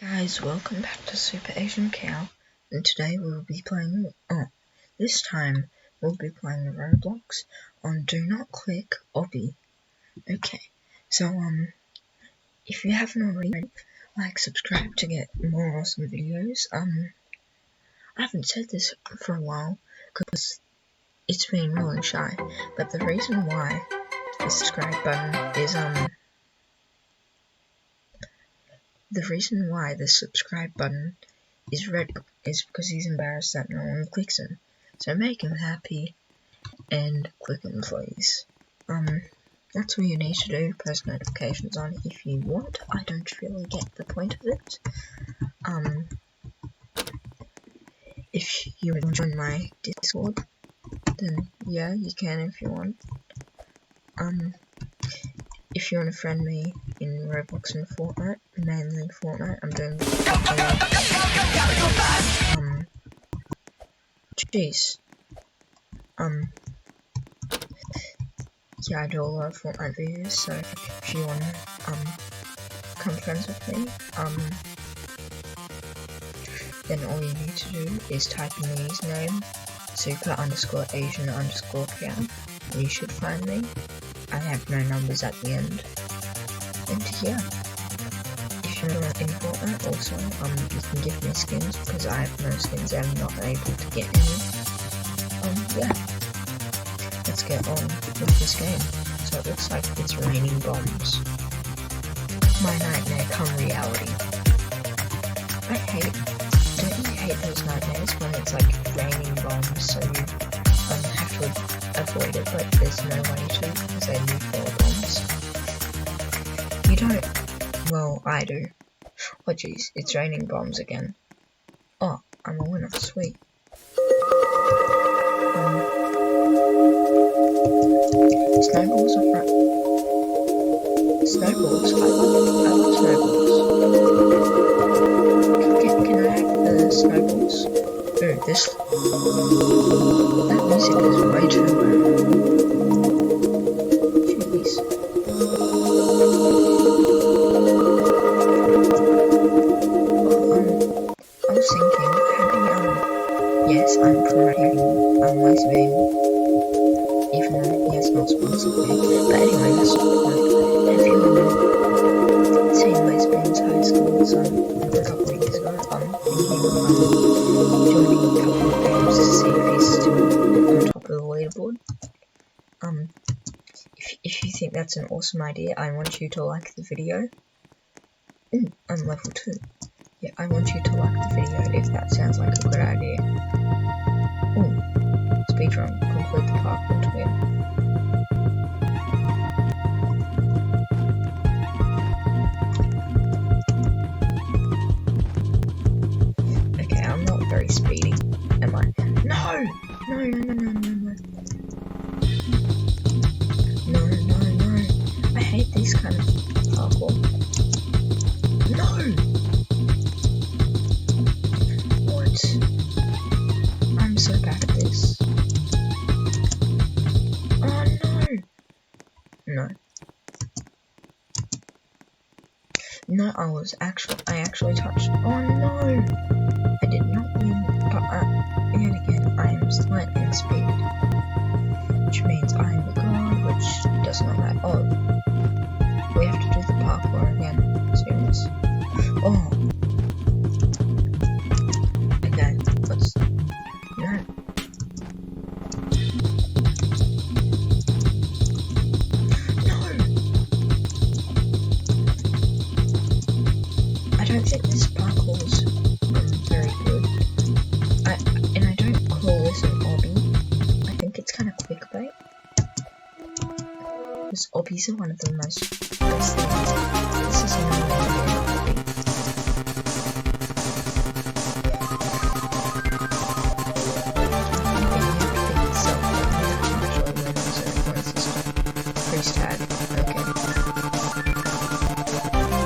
Guys, welcome back to Super Asian Cow, and today we will be playing, this time we'll be playing Roblox on Do Not Click Obby. Okay, so if you haven't already, subscribe to get more awesome videos. I haven't said this for a while, because it's been really shy, but the reason why the subscribe button is, the reason why the subscribe button is red is because he's embarrassed that no one clicks him. So make him happy and click him, please. That's all you need to do. Post notifications on if you want. I don't really get the point of it. If you would join my Discord, then yeah, you can if you want. If you want to friend me in Roblox and Fortnite, mainly Fortnite, I'm doing jeez. Yeah, I do a lot of Fortnite videos, so if you want to, become friends with me, then all you need to do is type in the username, super_Asian_cow, and you should find me. I have no numbers at the end. And yeah, if you're in Fortnite also, you can give me skins because I have no skins and I'm not able to get any. Yeah, let's get on with this game. So it looks like it's raining bombs. My nightmare come reality. Don't you hate those nightmares when it's like raining bombs, so you have to avoid it, but there's no way to because they leave their bombs. You don't. Well, I do. Oh jeez, it's raining bombs again. Oh, I'm a winner. Sweet. Snowballs are front. Snowballs. I love snowballs. Can I have the snowballs? Ooh, that music is way too loud. Jeez. I was thinking, yes, I'm promoting Lesbian, even though he has not sponsored me. But anyway, that's not the point. Have you seen Lesbian's high school a couple of years ago? Joining a couple of games to see if he's still on top of the leaderboard. If you think that's an awesome idea, I want you to like the video. Ooh, I'm level 2. Yeah, I want you to like the video if that sounds like a good idea. Ooh, speedrun, complete the parkour to win. Okay, I'm not very speedy, am I? No! No. I hate these kind of parkour. No! What? I'm so bad at this. Oh no! No, I actually touched. Oh no! I did not win, but yet again, I am slightly in speed. Which means I am the god, which does not matter. Oh. We have to do the parkour again. Serious. Oh. Okay, let's... No. No! I don't think this parkour is very good. And I don't call this an obby. I think it's kind of clickbait. Because obbies are one of the most best things. This is another obby. Freeze tag. Okay. I need to get away from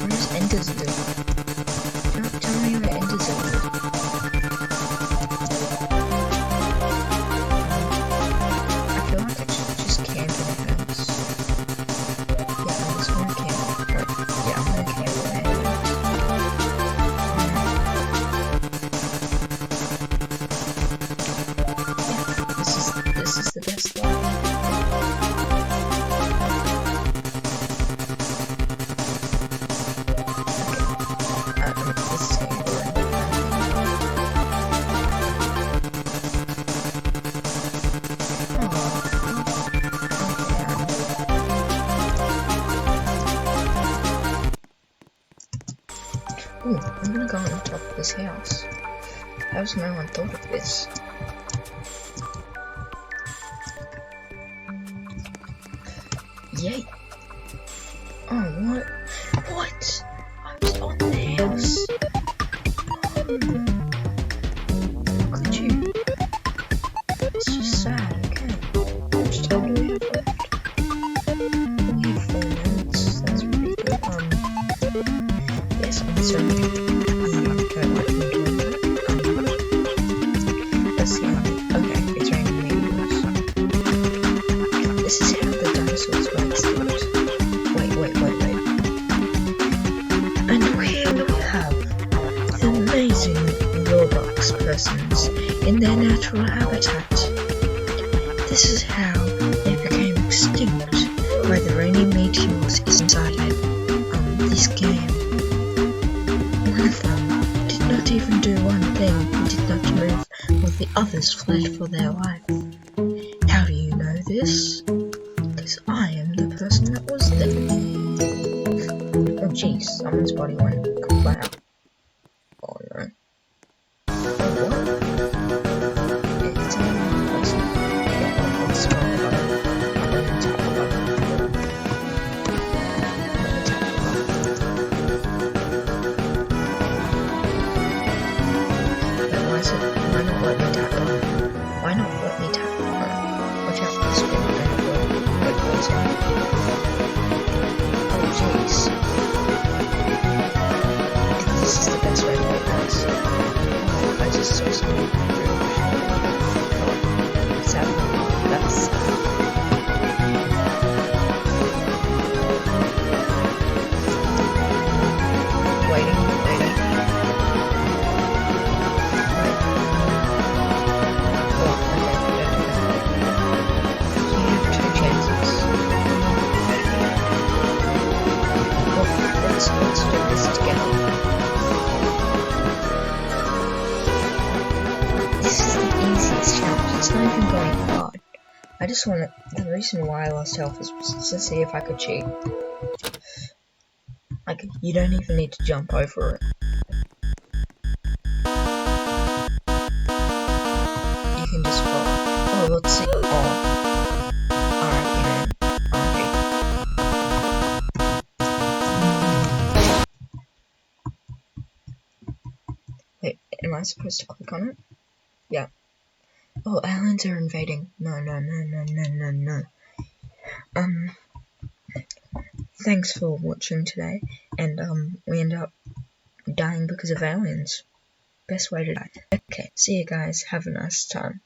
Where's Ender's? Tell me where Ender's is. his house. How has no one thought of this? Yay! Oh, what? What? I was on the house. Could you? It's just sad, okay. How much time do we have left? We have 4 minutes. That's pretty good. Yes, I'm sorry. I don't like doing that. That's the only. Okay, it's raining meteors. This is how the dinosaurs were extinct. Wait. And here we have the amazing Roblox persons in their natural habitat. This is how they became extinct by the raining meteors inside this game. One of them did not even do one thing. He did not move while the others fled for their life. How do you know this? Because I am the person that was there. Oh jeez, someone's body went flat. Oh no. What? It's another person. I'll spell the button. I'm going to tap the button. Why not let me tap on? Why not let me tap on? Watch out for the spin. Oh jeez. This is the best way to play this. I just saw something through. It's happening. That's waiting. Let's do this together. This is the easiest challenge. It's not even going hard. I just want to. The reason why I lost health is to see if I could cheat. Like, you don't even need to jump over it. You can just fall. Oh, let's see. Oh. Alright, man. Wait, am I supposed to click on it? Yeah. Oh, aliens are invading. No. Thanks for watching today, and we end up dying because of aliens. Best way to die. Okay, see you guys. Have a nice time.